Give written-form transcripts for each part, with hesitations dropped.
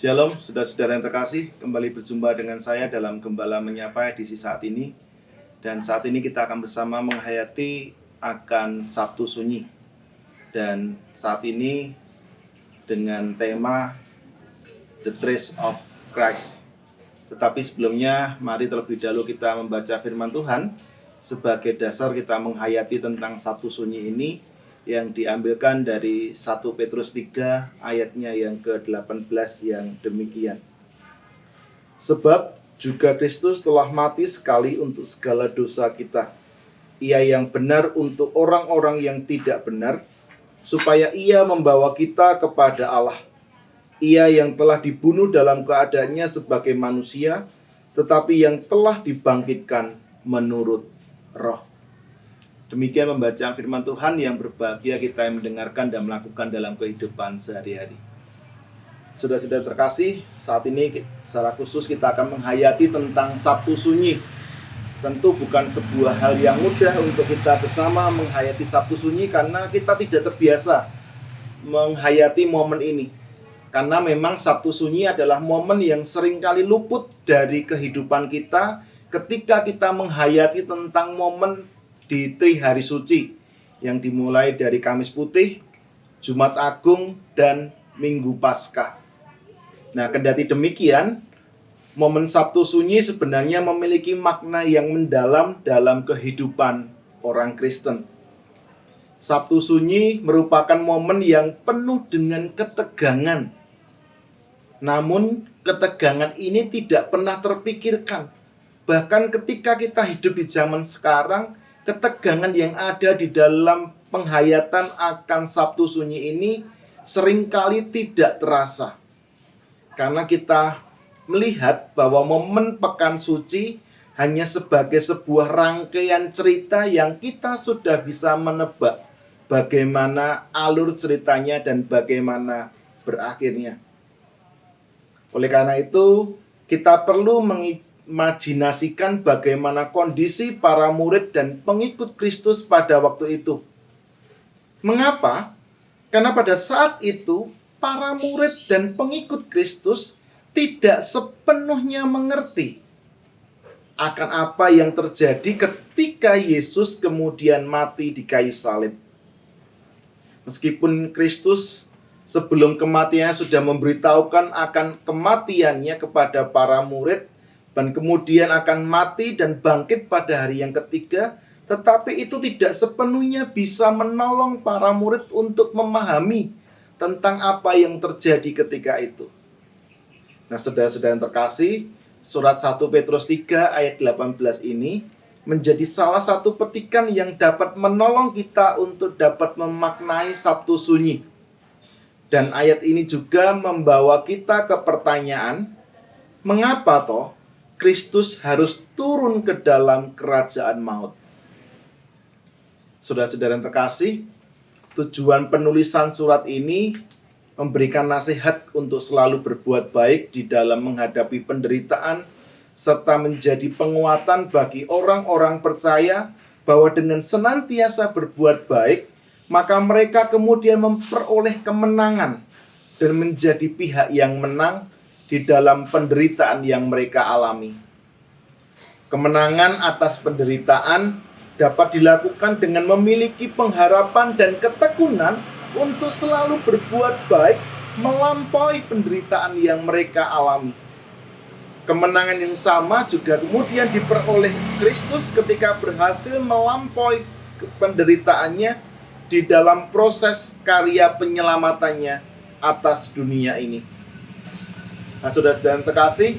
Shalom, saudara-saudara yang terkasih, kembali berjumpa dengan saya dalam Gembala Menyapa edisi saat ini. Dan saat ini kita akan bersama menghayati akan Sabtu Sunyi. Dan saat ini dengan tema The Trace of Christ. Tetapi sebelumnya, mari terlebih dahulu kita membaca firman Tuhan sebagai dasar kita menghayati tentang Sabtu Sunyi ini, yang diambilkan dari 1 Petrus 3 ayatnya yang ke-18 yang demikian. Sebab juga Kristus telah mati sekali untuk segala dosa kita. Ia yang benar untuk orang-orang yang tidak benar, supaya ia membawa kita kepada Allah. Ia yang telah dibunuh dalam keadaannya sebagai manusia, tetapi yang telah dibangkitkan menurut roh. Demikian pembacaan firman Tuhan yang berbahagia kita yang mendengarkan dan melakukan dalam kehidupan sehari-hari. Saudara-saudara terkasih, saat ini secara khusus kita akan menghayati tentang Sabtu Sunyi. Tentu bukan sebuah hal yang mudah untuk kita bersama menghayati Sabtu Sunyi karena kita tidak terbiasa menghayati momen ini. Karena memang Sabtu Sunyi adalah momen yang seringkali luput dari kehidupan kita ketika kita menghayati tentang momen di Trihari Suci yang dimulai dari Kamis Putih, Jumat Agung, dan Minggu Paskah. Nah, kendati demikian, momen Sabtu Sunyi sebenarnya memiliki makna yang mendalam dalam kehidupan orang Kristen. Sabtu Sunyi merupakan momen yang penuh dengan ketegangan. Namun, ketegangan ini tidak pernah terpikirkan. Bahkan ketika kita hidup di zaman sekarang, ketegangan yang ada di dalam penghayatan akan Sabtu Sunyi ini seringkali tidak terasa. Karena kita melihat bahwa momen Pekan Suci hanya sebagai sebuah rangkaian cerita yang kita sudah bisa menebak bagaimana alur ceritanya dan bagaimana berakhirnya. Oleh karena itu, kita perlu imajinasikan bagaimana kondisi para murid dan pengikut Kristus pada waktu itu. Mengapa? Karena pada saat itu, para murid dan pengikut Kristus tidak sepenuhnya mengerti akan apa yang terjadi ketika Yesus kemudian mati di kayu salib. Meskipun Kristus sebelum kematiannya sudah memberitahukan akan kematiannya kepada para murid, dan kemudian akan mati dan bangkit pada hari yang ketiga, tetapi itu tidak sepenuhnya bisa menolong para murid untuk memahami tentang apa yang terjadi ketika itu. Nah, saudara-saudara yang terkasih, surat 1 Petrus 3 ayat 18 ini menjadi salah satu petikan yang dapat menolong kita untuk dapat memaknai Sabtu Sunyi. Dan ayat ini juga membawa kita ke pertanyaan, mengapa toh Kristus harus turun ke dalam kerajaan maut? Saudara-saudara yang terkasih, tujuan penulisan surat ini memberikan nasihat untuk selalu berbuat baik di dalam menghadapi penderitaan, serta menjadi penguatan bagi orang-orang percaya bahwa dengan senantiasa berbuat baik, maka mereka kemudian memperoleh kemenangan dan menjadi pihak yang menang di dalam penderitaan yang mereka alami. Kemenangan atas penderitaan dapat dilakukan dengan memiliki pengharapan dan ketekunan untuk selalu berbuat baik melampaui penderitaan yang mereka alami. Kemenangan yang sama juga kemudian diperoleh Kristus ketika berhasil melampaui penderitaannya di dalam proses karya penyelamatannya atas dunia ini. Nah, saudara-saudara yang terkasih,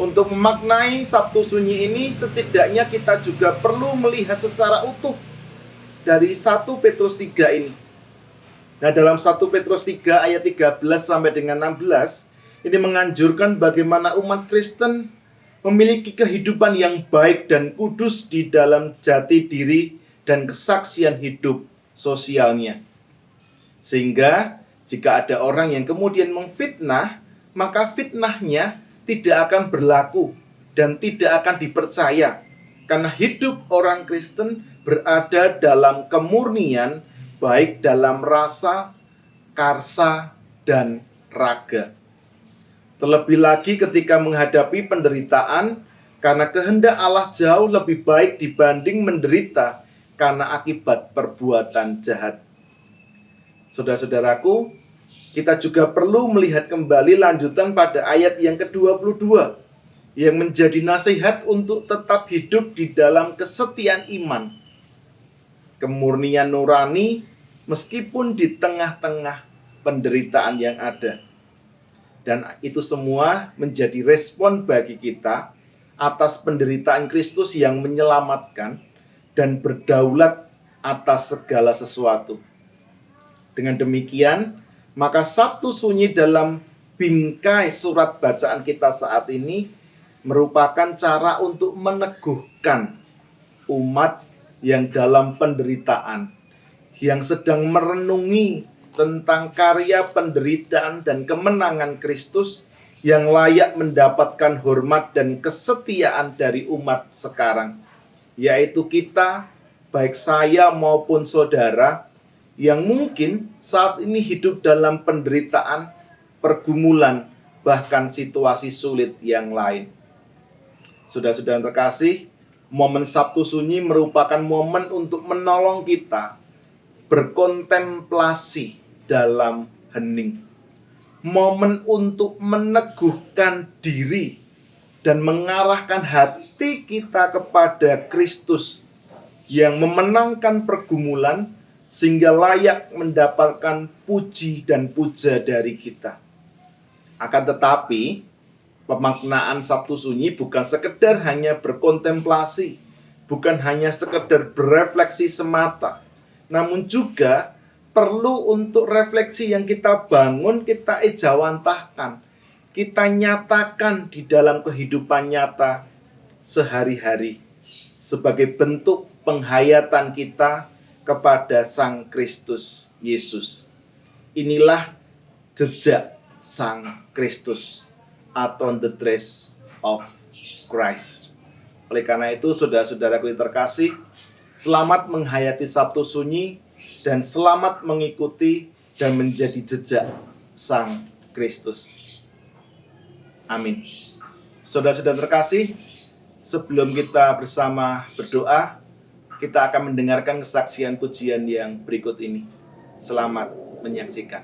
untuk memaknai Sabtu Sunyi ini setidaknya kita juga perlu melihat secara utuh dari 1 Petrus 3 ini. Nah, dalam 1 Petrus 3 ayat 13 sampai dengan 16 ini menganjurkan bagaimana umat Kristen memiliki kehidupan yang baik dan kudus di dalam jati diri dan kesaksian hidup sosialnya. Sehingga jika ada orang yang kemudian memfitnah, maka fitnahnya tidak akan berlaku dan tidak akan dipercaya. Karena hidup orang Kristen berada dalam kemurnian, baik dalam rasa, karsa, dan raga. Terlebih lagi ketika menghadapi penderitaan, karena kehendak Allah jauh lebih baik dibanding menderita karena akibat perbuatan jahat. Saudara-saudaraku, kita juga perlu melihat kembali lanjutan pada ayat yang ke-22 yang menjadi nasihat untuk tetap hidup di dalam kesetiaan iman, kemurnian nurani meskipun di tengah-tengah penderitaan yang ada. Dan itu semua menjadi respon bagi kita atas penderitaan Kristus yang menyelamatkan dan berdaulat atas segala sesuatu. Dengan demikian, maka Sabtu Sunyi dalam bingkai surat bacaan kita saat ini merupakan cara untuk meneguhkan umat yang dalam penderitaan, yang sedang merenungi tentang karya penderitaan dan kemenangan Kristus yang layak mendapatkan hormat dan kesetiaan dari umat sekarang, yaitu kita, baik saya maupun saudara, yang mungkin saat ini hidup dalam penderitaan, pergumulan, bahkan situasi sulit yang lain. Saudara-saudara terkasih, momen Sabtu Sunyi merupakan momen untuk menolong kita berkontemplasi dalam hening. Momen untuk meneguhkan diri dan mengarahkan hati kita kepada Kristus yang memenangkan pergumulan sehingga layak mendapatkan puji dan puja dari kita. Akan tetapi, pemaknaan Sabtu Sunyi bukan sekedar hanya berkontemplasi, bukan hanya sekedar berefleksi semata, namun juga perlu untuk refleksi yang kita bangun, kita ejawantahkan, kita nyatakan di dalam kehidupan nyata sehari-hari sebagai bentuk penghayatan kita kepada Sang Kristus Yesus. Inilah jejak Sang Kristus atau the trace of Christ. Oleh karena itu, saudara-saudaraku yang terkasih, selamat menghayati Sabtu Sunyi dan selamat mengikuti dan menjadi jejak Sang Kristus. Amin. Saudara-saudara terkasih, sebelum kita bersama berdoa, kita akan mendengarkan kesaksian pujian yang berikut ini. Selamat menyaksikan.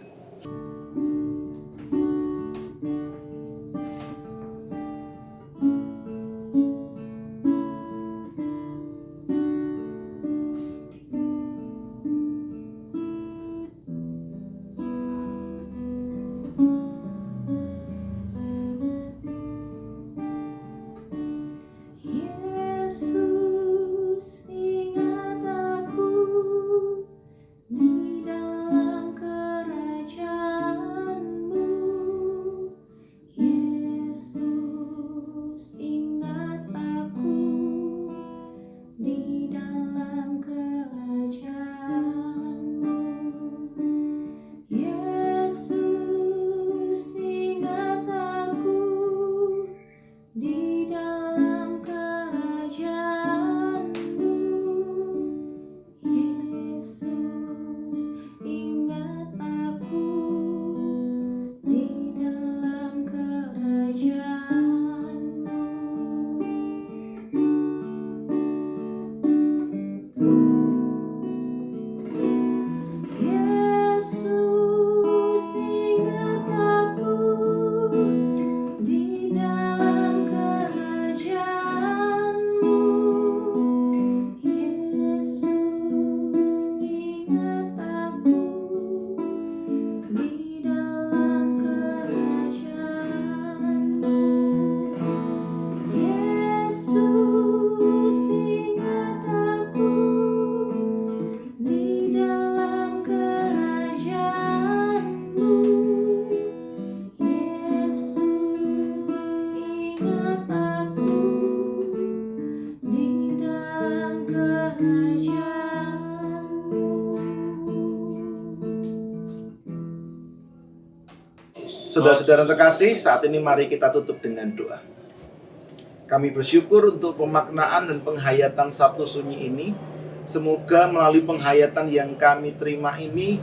Saudara-saudara terkasih, saat ini mari kita tutup dengan doa. Kami bersyukur untuk pemaknaan dan penghayatan Sabtu Sunyi ini. Semoga melalui penghayatan yang kami terima ini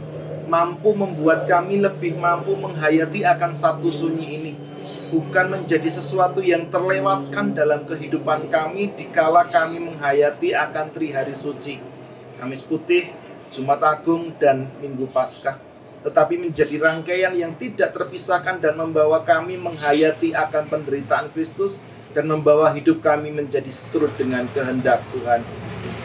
mampu membuat kami lebih mampu menghayati akan Sabtu Sunyi ini. bukan menjadi sesuatu yang terlewatkan dalam kehidupan kami dikala kami menghayati akan Trihari Suci, Kamis Putih, Jumat Agung, dan Minggu Paskah, tetapi menjadi rangkaian yang tidak terpisahkan dan membawa kami menghayati akan penderitaan Kristus dan membawa hidup kami menjadi seturut dengan kehendak Tuhan.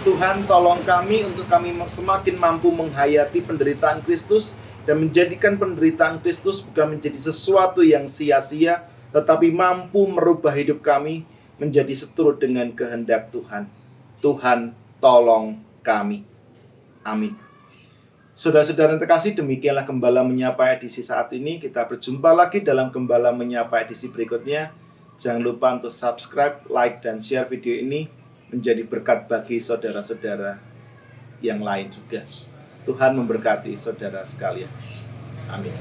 Tuhan, tolong kami untuk kami semakin mampu menghayati penderitaan Kristus dan menjadikan penderitaan Kristus bukan menjadi sesuatu yang sia-sia, tetapi mampu merubah hidup kami menjadi seturut dengan kehendak Tuhan. Tuhan, tolong kami. Amin. Saudara-saudara yang terkasih, demikianlah Gembala Menyapa edisi saat ini. Kita berjumpa lagi dalam Gembala Menyapa edisi berikutnya. Jangan lupa untuk subscribe, like, dan share video ini menjadi berkat bagi saudara-saudara yang lain juga. Tuhan memberkati saudara sekalian. Amin.